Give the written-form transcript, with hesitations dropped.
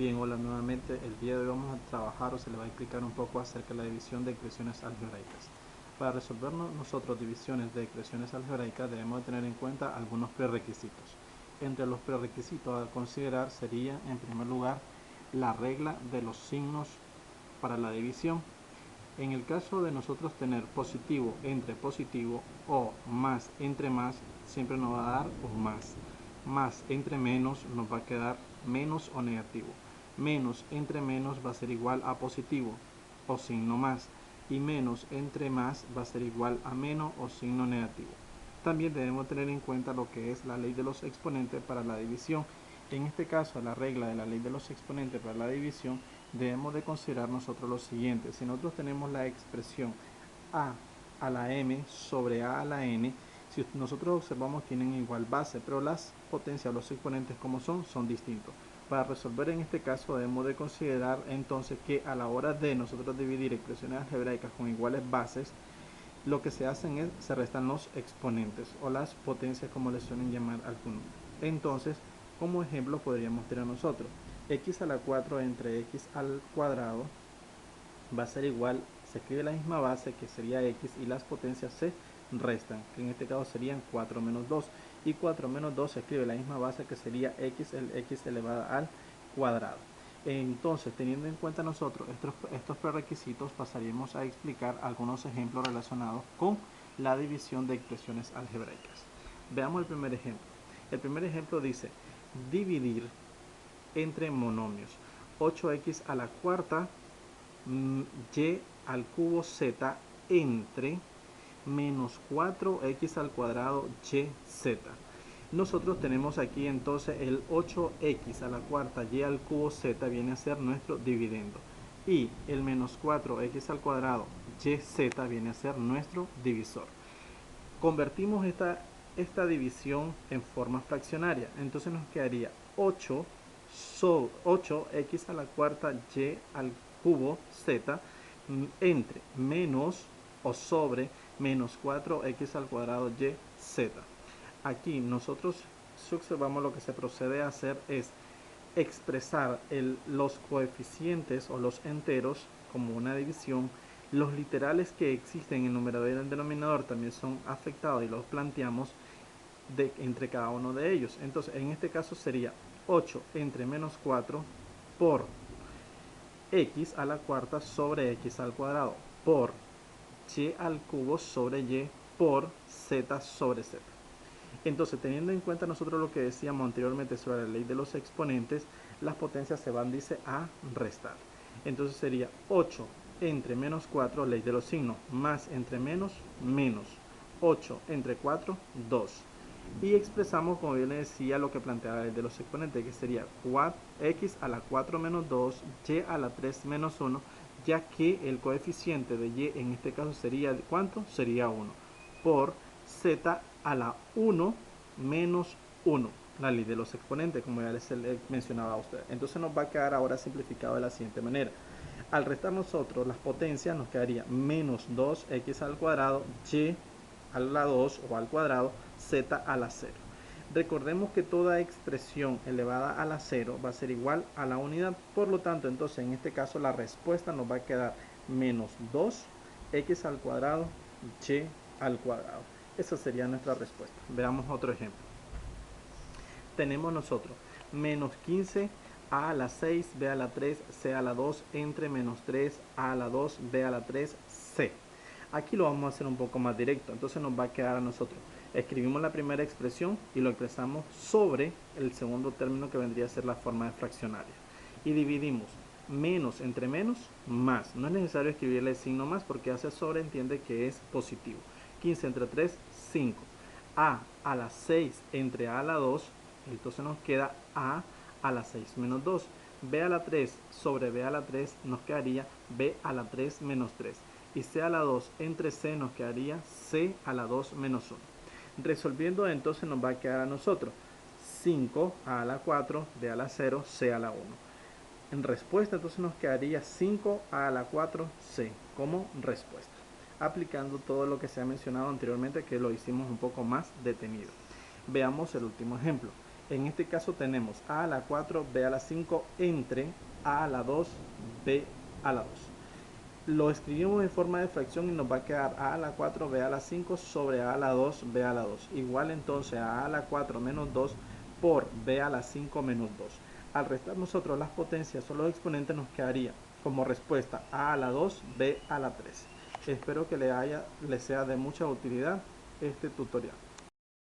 Bien, hola nuevamente. El día de hoy vamos a trabajar o se le va a explicar un poco acerca de la división de expresiones algebraicas. Para resolver nosotros divisiones de expresiones algebraicas debemos tener en cuenta algunos prerequisitos. Entre los prerequisitos a considerar sería, en primer lugar, la regla de los signos para la división. En el caso de nosotros tener positivo entre positivo o más entre más, siempre nos va a dar un más. Más entre menos nos va a quedar menos o negativo. Menos entre menos va a ser igual a positivo o signo más. Y menos entre más va a ser igual a menos o signo negativo. También debemos tener en cuenta lo que es la ley de los exponentes para la división. En este caso, la regla de la ley de los exponentes para la división, debemos de considerar nosotros lo siguiente. Si nosotros tenemos la expresión a la m sobre a la n, si nosotros observamos tienen igual base, pero las potencias, los exponentes como son distintos. Para resolver en este caso debemos de considerar entonces que a la hora de nosotros dividir expresiones algebraicas con iguales bases, lo que se hacen es, se restan los exponentes o las potencias como les suelen llamar algunos. Entonces, como ejemplo podríamos tener nosotros x a la 4 entre x al cuadrado va a ser igual, se escribe la misma base que sería x y las potencias se restan, que en este caso serían 4 menos 2, y 4 menos 2 se escribe la misma base que sería x, el x elevada al cuadrado. Entonces, teniendo en cuenta nosotros estos prerequisitos, pasaríamos a explicar algunos ejemplos relacionados con la división de expresiones algebraicas. Veamos el primer ejemplo. El primer ejemplo dice dividir entre monomios 8x a la cuarta y al cubo z entre menos 4x al cuadrado y z. Nosotros tenemos aquí entonces el 8x a la cuarta y al cubo z viene a ser nuestro dividendo, y el menos 4x al cuadrado y z viene a ser nuestro divisor. Convertimos esta división en forma fraccionaria, entonces nos quedaría 8x a la cuarta y al cubo z entre menos o sobre menos 4x al cuadrado y z. Aquí nosotros, si observamos, lo que se procede a hacer es expresar los coeficientes o los enteros como una división. Los literales que existen en el numerador y el denominador también son afectados y los planteamos entre cada uno de ellos. Entonces, en este caso sería 8 entre menos 4 por x a la cuarta sobre x al cuadrado por y al cubo sobre y por z sobre z. Entonces, teniendo en cuenta nosotros lo que decíamos anteriormente sobre la ley de los exponentes, las potencias se van, dice, a restar. Entonces sería 8 entre menos 4, ley de los signos, más entre menos, menos 8 entre 4, 2. Y expresamos, como bien le decía, lo que planteaba la ley de los exponentes, que sería x a la 4 menos 2, y a la 3 menos 1, ya que el coeficiente de y en este caso sería, ¿cuánto? Sería 1, por z a la 1 menos 1, la ley de los exponentes, como ya les mencionaba a ustedes. Entonces nos va a quedar ahora simplificado de la siguiente manera. Al restar nosotros las potencias, nos quedaría menos 2x al cuadrado y a la 2 o al cuadrado z a la 0. Recordemos que toda expresión elevada a la 0 va a ser igual a la unidad. Por lo tanto, entonces en este caso la respuesta nos va a quedar menos 2x al cuadrado y al cuadrado. Esa sería nuestra respuesta. Veamos otro ejemplo. Tenemos nosotros menos 15 a la 6, b a la 3, c a la 2, entre menos 3, a la 2, b a la 3, c. Aquí lo vamos a hacer un poco más directo, entonces nos va a quedar a nosotros. Escribimos la primera expresión y lo expresamos sobre el segundo término, que vendría a ser la forma de fraccionaria. Y dividimos menos entre menos, más. No es necesario escribirle el signo más porque hace sobre entiende que es positivo. 15 entre 3, 5. A la 6 entre a la 2, entonces nos queda a la 6 menos 2. B a la 3 sobre B a la 3 nos quedaría B a la 3 menos 3. Y C a la 2 entre C nos quedaría C a la 2 menos 1. Resolviendo, entonces nos va a quedar a nosotros 5 a la 4, B a la 0, C a la 1. En respuesta, entonces nos quedaría 5 a la 4, C como respuesta, aplicando todo lo que se ha mencionado anteriormente, que lo hicimos un poco más detenido. Veamos el último ejemplo. En este caso tenemos a la 4, b a la 5 entre a la 2, b a la 2. Lo escribimos en forma de fracción y nos va a quedar a la 4, b a la 5 sobre a la 2, b a la 2. Igual entonces a la 4 menos 2 por b a la 5 menos 2. Al restar nosotros las potencias o los exponentes nos quedaría como respuesta a la 2, b a la 3. Espero que les sea de mucha utilidad este tutorial.